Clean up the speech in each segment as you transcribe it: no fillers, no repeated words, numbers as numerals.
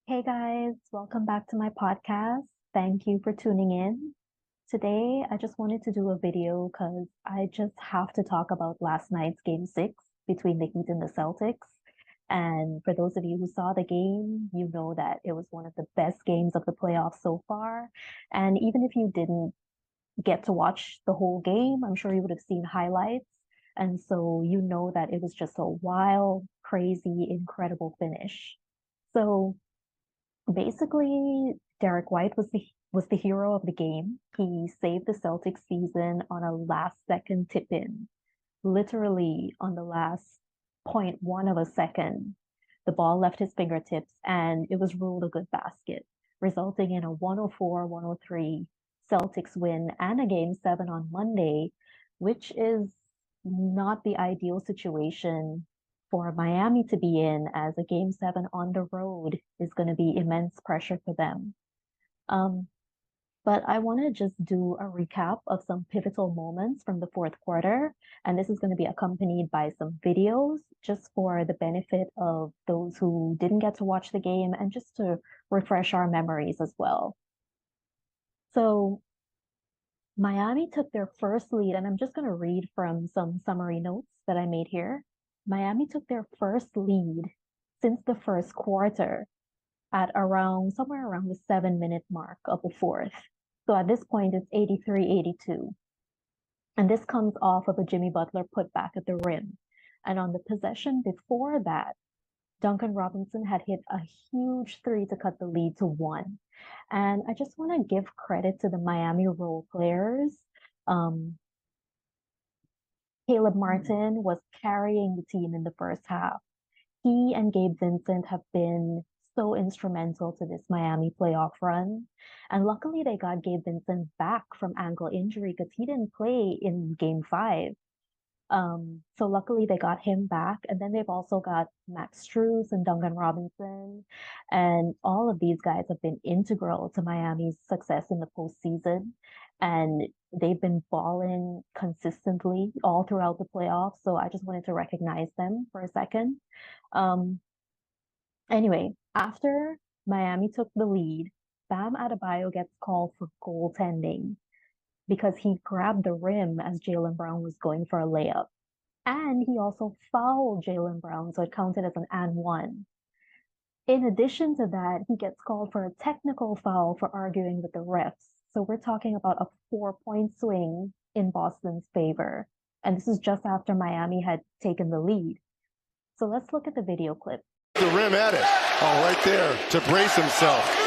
Hey guys, welcome back to my podcast. Thank you for tuning in. Today, I just wanted to do a video because I just have to talk about last night's game six between the Heat and the Celtics. And for those of you who saw the game, you know that it was one of the best games of the playoffs so far. And even if you didn't get to watch the whole game, I'm sure you would have seen highlights. And so you know that it was just a wild, crazy, incredible finish. So basically, Derek White was the hero of the game. He saved the Celtics season on a last second tip in, literally on the last point one of a second. The ball left his fingertips and it was ruled a good basket, resulting in a 104-103 Celtics win and a game seven on Monday, which is not the ideal situation for Miami to be in, as a game seven on the road is going to be immense pressure for them. Um, but I want to just do a recap of some pivotal moments from the fourth quarter. And this is going to be accompanied by some videos just for the benefit of those who didn't get to watch the game and just to refresh our memories as well. So Miami took their first lead, and I'm just going to read from some summary notes that I made here. Miami took their first lead since the first quarter at around somewhere around the 7 minute mark of the fourth. So at this point, it's 83-82. And this comes off of a Jimmy Butler putback at the rim. And on the possession before that, Duncan Robinson had hit a huge three to cut the lead to one. And I just want to give credit to the Miami role players. Um, Caleb Martin was carrying the team in the first half. He and Gabe Vincent have been so instrumental to this Miami playoff run. And luckily, they got Gabe Vincent back from ankle injury because he didn't play in game five. So luckily they got him back. And then they've also got Max Strus and Duncan Robinson. And all of these guys have been integral to Miami's success in the postseason. And they've been balling consistently all throughout the playoffs. So I just wanted to recognize them for a second. Um, anyway, after Miami took the lead, Bam Adebayo gets called for goaltending because he grabbed the rim as Jaylen Brown was going for a layup. And he also fouled Jaylen Brown, so it counted as an and one. In addition to that, he gets called for a technical foul for arguing with the refs. So we're talking about a 4 point swing in Boston's favor. And this is just after Miami had taken the lead. So let's look at the video clip. The rim at it. Oh, right there to brace himself.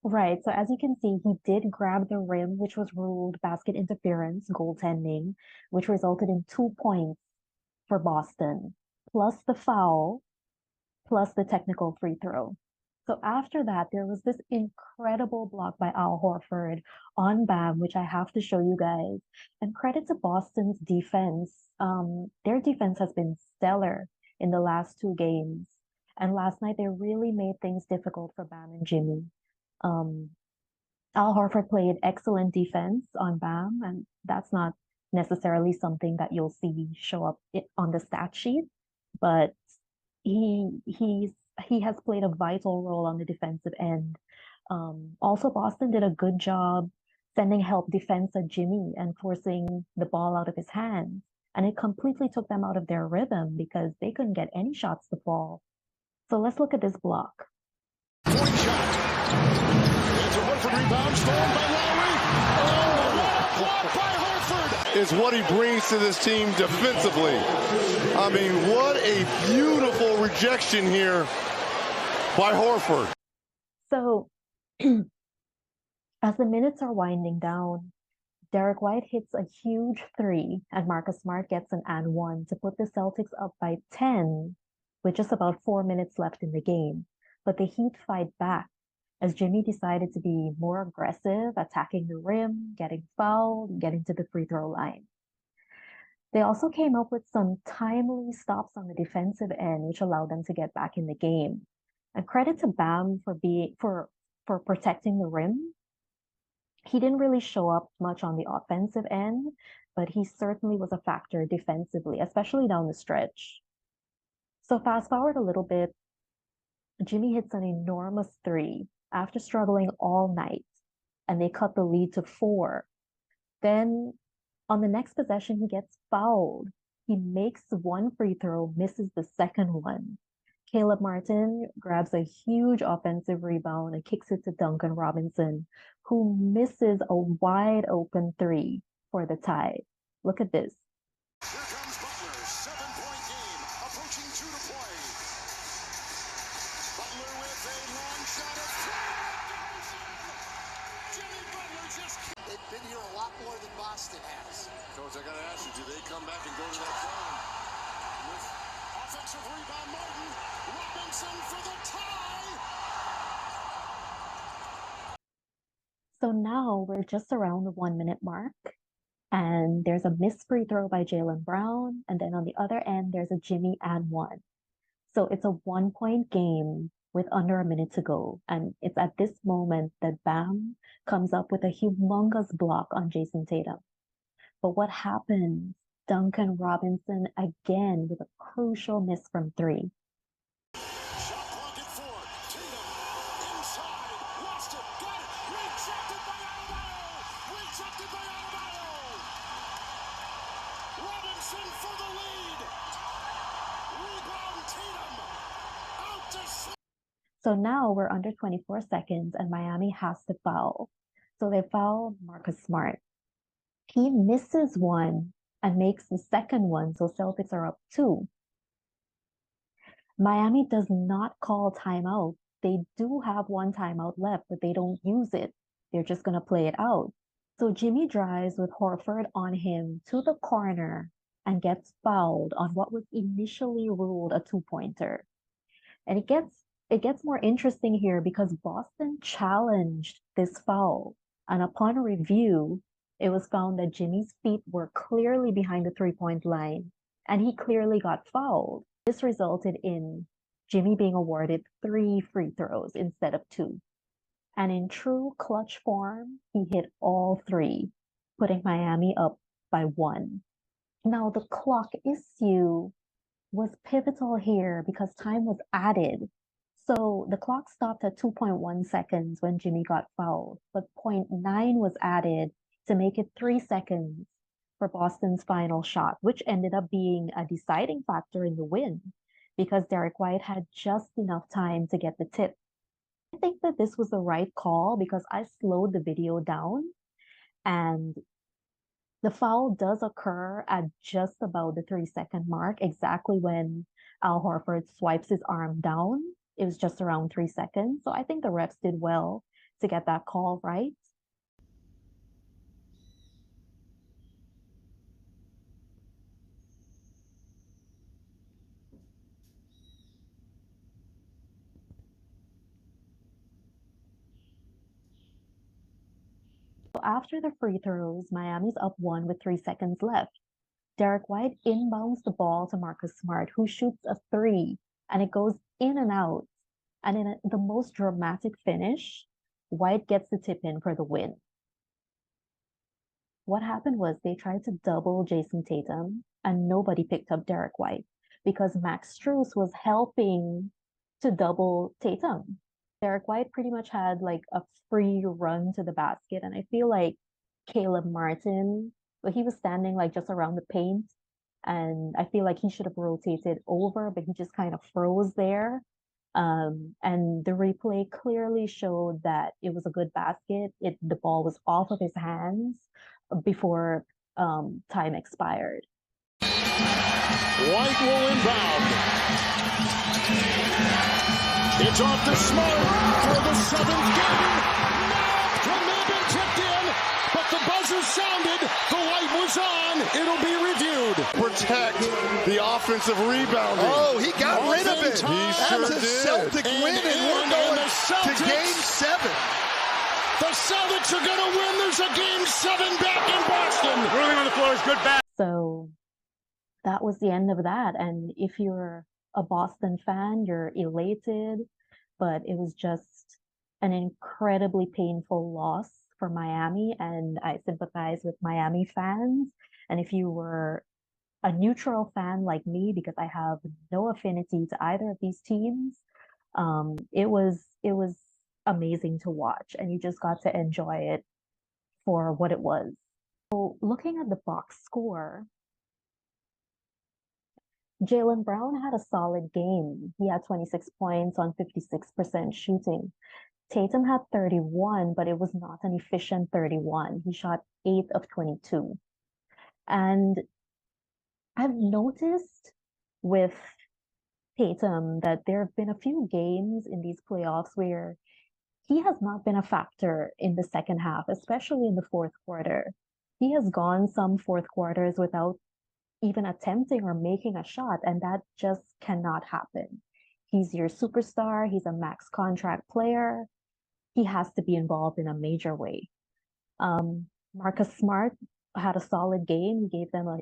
Right. So as you can see, he did grab the rim, which was ruled basket interference, goaltending, which resulted in 2 points for Boston, plus the foul, plus the technical free throw. So after that, there was this incredible block by Al Horford on Bam, which I have to show you guys. And credit to Boston's defense. Their defense has been stellar in the last two games. And last night, they really made things difficult for Bam and Jimmy. Um, Al Horford played excellent defense on Bam, and that's not necessarily something that you'll see show up on the stat sheet, but he has played a vital role on the defensive end. Also, Boston did a good job sending help defense at Jimmy and forcing the ball out of his hands. And it completely took them out of their rhythm because they couldn't get any shots to fall. So let's look at this block. Point shot. It's a Horford rebound stolen by Lowry. Oh, block by Horford. Is what he brings to this team defensively. I mean, what a beautiful rejection here by Horford. So as the minutes are winding down, Derek White hits a huge three, and Marcus Smart gets an and one to put the Celtics up by 10 with just about 4 minutes left in the game. But the Heat fight back as Jimmy decided to be more aggressive, attacking the rim, getting fouled, getting to the free throw line. They also came up with some timely stops on the defensive end, which allowed them to get back in the game. And credit to Bam for protecting the rim. He didn't really show up much on the offensive end, but he certainly was a factor defensively, especially down the stretch. So fast forward a little bit, Jimmy hits an enormous three after struggling all night, and they cut the lead to four. Then on the next possession, he gets fouled. He makes one free throw, misses the second one. Caleb Martin grabs a huge offensive rebound and kicks it to Duncan Robinson, who misses a wide open three for the tie. Look at this. Here comes Butler, 7-point game, approaching 2 to play. Butler with a long shot of three. Jimmy Butler just... They've been here a lot more than Boston has. Coach, I got to ask you, do they come back and go to that zone? With offensive rebound, Martin. Robinson for the tie. So now we're just around the 1 minute mark, and there's a missed free throw by Jaylen Brown, and then on the other end, there's a Jimmy and one. So it's a 1 point game with under a minute to go. And it's at this moment that Bam comes up with a humongous block on Jason Tatum. But what happens? Duncan Robinson again with a crucial miss from three. Shot clock at 4. Tatum inside. Lost it. Got it. Rejected by Adebayo. Rejected by Adebayo. Robinson for the lead. Rebound Tatum. Out to... So now we're under 24 seconds and Miami has to foul. So they foul Marcus Smart. He misses one and makes the second one, so Celtics are up 2. Miami does not call timeout. They do have one timeout left, but they don't use it. They're just going to play it out. So Jimmy drives with Horford on him to the corner and gets fouled on what was initially ruled a 2-pointer. And it gets more interesting here because Boston challenged this foul. And upon review, it was found that Jimmy's feet were clearly behind the 3-point line, and he clearly got fouled. This resulted in Jimmy being awarded 3 free throws instead of 2. And in true clutch form, he hit all 3, putting Miami up by 1. Now, the clock issue was pivotal here because time was added. So the clock stopped at 2.1 seconds when Jimmy got fouled, but 0.9 was added to make it 3 seconds for Boston's final shot, which ended up being a deciding factor in the win because Derek White had just enough time to get the tip. I think that this was the right call because I slowed the video down and the foul does occur at just about the 3-second mark, exactly when Al Horford swipes his arm down. It was just around 3 seconds. So I think the refs did well to get that call right. So after the free throws, Miami's up 1 with 3 seconds left. Derek White inbounds the ball to Marcus Smart, who shoots a 3, and it goes in and out. And in the most dramatic finish, White gets the tip in for the win. What happened was they tried to double Jason Tatum, and nobody picked up Derek White because Max Strus was helping to double Tatum. Derek White pretty much had like a free run to the basket, and I feel like Caleb Martin, but he was standing like just around the paint, and I feel like he should have rotated over, but he just kind of froze there. And the replay clearly showed that it was a good basket. The ball was off of his hands before time expired. White will inbound. It's off to Smart for the 7th game. It may have been tipped in, but the buzzer sounded. The light was on. It'll be reviewed. Protect the offensive rebounding. Oh, he got rid of it. He sure That's a did. Celtic win, and we're going to Game 7. The Celtics are going to win. There's a Game 7 back in Boston. Ruling on the floor is good back. So that was the end of that. And if you're a Boston fan, you're elated, but it was just an incredibly painful loss for Miami, and I sympathize with Miami fans. And if you were a neutral fan like me, because I have no affinity to either of these teams, It was amazing to watch, and you just got to enjoy it for what it was. So looking at the box score, Jaylen Brown had a solid game. He had 26 points on 56% shooting. Tatum had 31, but it was not an efficient 31. He shot 8 of 22. And I've noticed with Tatum that there have been a few games in these playoffs where he has not been a factor in the second half, especially in the fourth quarter. He has gone some fourth quarters without even attempting or making a shot, and that just cannot happen. He's your superstar, he's a max contract player. He has to be involved in a major way. Marcus Smart had a solid game. He gave them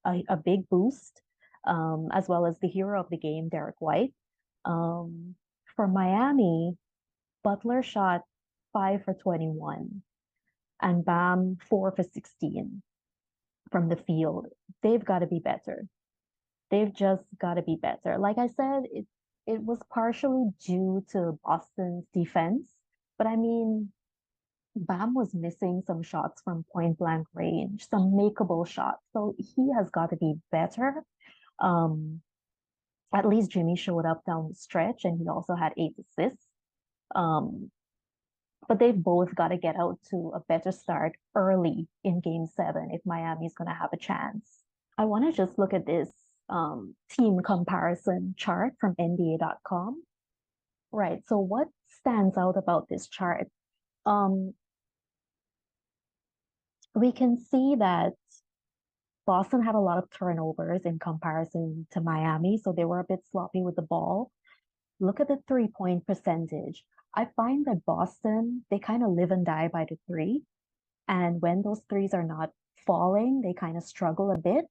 a big boost, as well as the hero of the game, Derek White. Um, for Miami, Butler shot 5 for 21 and Bam 4 for 16 from the field. They've got to be better. They've just got to be better. Like I said, it was partially due to Boston's defense, but I mean, Bam was missing some shots from point blank range, some makeable shots. So he has got to be better. Um, at least Jimmy showed up down the stretch and he also had 8 assists. Um, but they've both got to get out to a better start early in game 7 if Miami's going to have a chance. I want to just look at this team comparison chart from NBA.com. Right. So what stands out about this chart? Um, we can see that Boston had a lot of turnovers in comparison to Miami, so they were a bit sloppy with the ball. Look at the 3-point percentage. I find that Boston, they kind of live and die by the three. And when those threes are not falling, they kind of struggle a bit.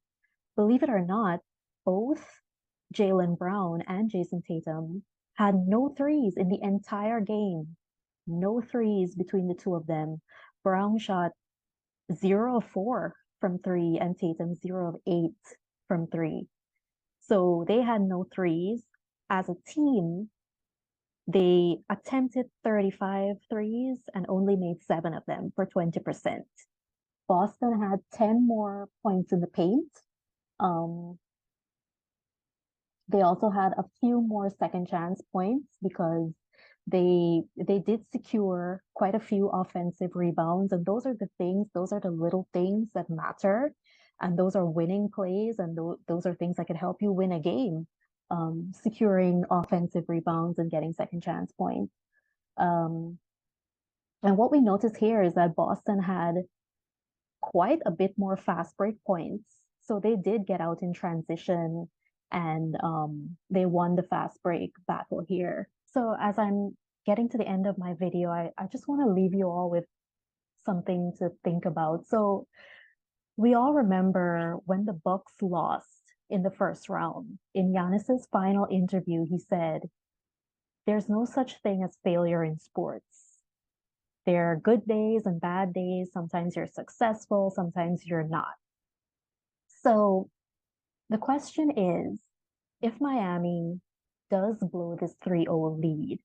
Believe it or not, both Jaylen Brown and Jason Tatum had no threes in the entire game. No threes between the two of them. Brown shot 0 of 4 from three and Tatum 0 of 8 from three. So they had no threes. As a team, they attempted 35 threes and only made 7 of them for 20%. Boston had 10 more points in the paint. Um, they also had a few more second chance points because they did secure quite a few offensive rebounds, and those are the little things that matter, and those are winning plays, and those are things that can help you win a game. Securing offensive rebounds and getting second chance points. Um, and what we notice here is that Boston had quite a bit more fast break points. So they did get out in transition and they won the fast break battle here. So as I'm getting to the end of my video, I just want to leave you all with something to think about. So we all remember when the Bucks lost in the first round. In Giannis's final interview, he said, "There's no such thing as failure in sports. There are good days and bad days. Sometimes you're successful, sometimes you're not." So the question is, if Miami does blow this 3-0 lead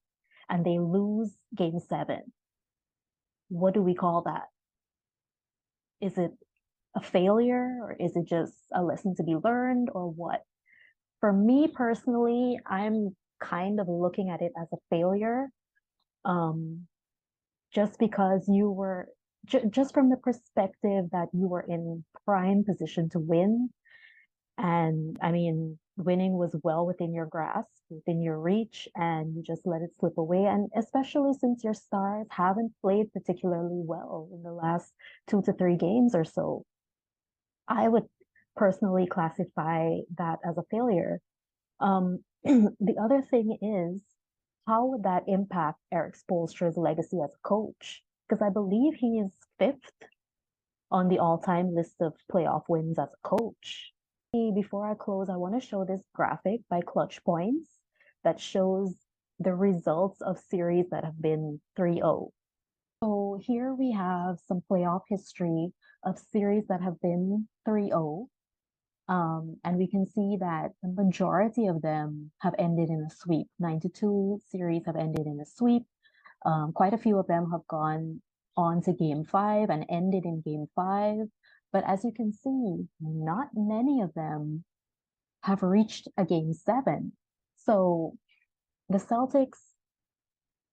and they lose game 7, what do we call that? Is it a failure or is it just a lesson to be learned or what? For me personally, I'm kind of looking at it as a failure. Just because you were just from the perspective that you were in prime position to win. And I mean, winning was well within your grasp, within your reach, and you just let it slip away. And especially since your stars haven't played particularly well in the last 2 to 3 games or so, I would personally classify that as a failure. The other thing is, how would that impact Eric Spoelstra's legacy as a coach? Because I believe he is 5th on the all-time list of playoff wins as a coach. Before I close, I want to show this graphic by Clutch Points that shows the results of series that have been 3-0. So here we have some playoff history of series that have been 3-0. And we can see that the majority of them have ended in a sweep. 92 series have ended in a sweep. Quite a few of them have gone on to game 5 and ended in game 5. But as you can see, not many of them have reached a game 7. So the Celtics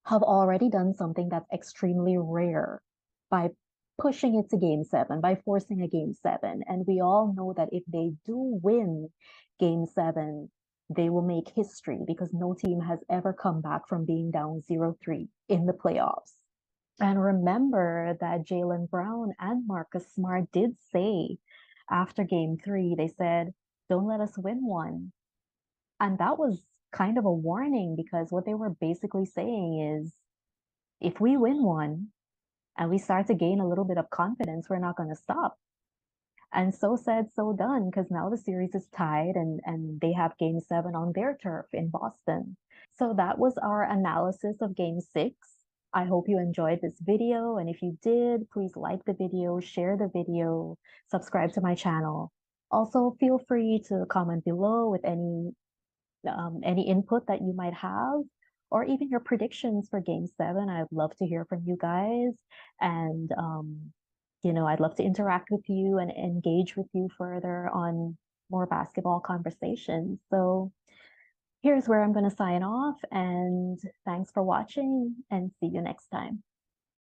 have already done something that's extremely rare by pushing it to game 7, by forcing a game 7. And we all know that if they do win game 7, they will make history because no team has ever come back from being down 0-3 in the playoffs. And remember that Jaylen Brown and Marcus Smart did say after game 3, they said, don't let us win one. And that was kind of a warning because what they were basically saying is if we win one and we start to gain a little bit of confidence, we're not going to stop. And so said, so done, because now the series is tied and they have game 7 on their turf in Boston. So that was our analysis of game 6. I hope you enjoyed this video. And if you did, please like the video, share the video, subscribe to my channel. Also, feel free to comment below with any input that you might have, or even your predictions for game 7. I'd love to hear from you guys. And, I'd love to interact with you and engage with you further on more basketball conversations. So here's where I'm going to sign off, and thanks for watching and see you next time.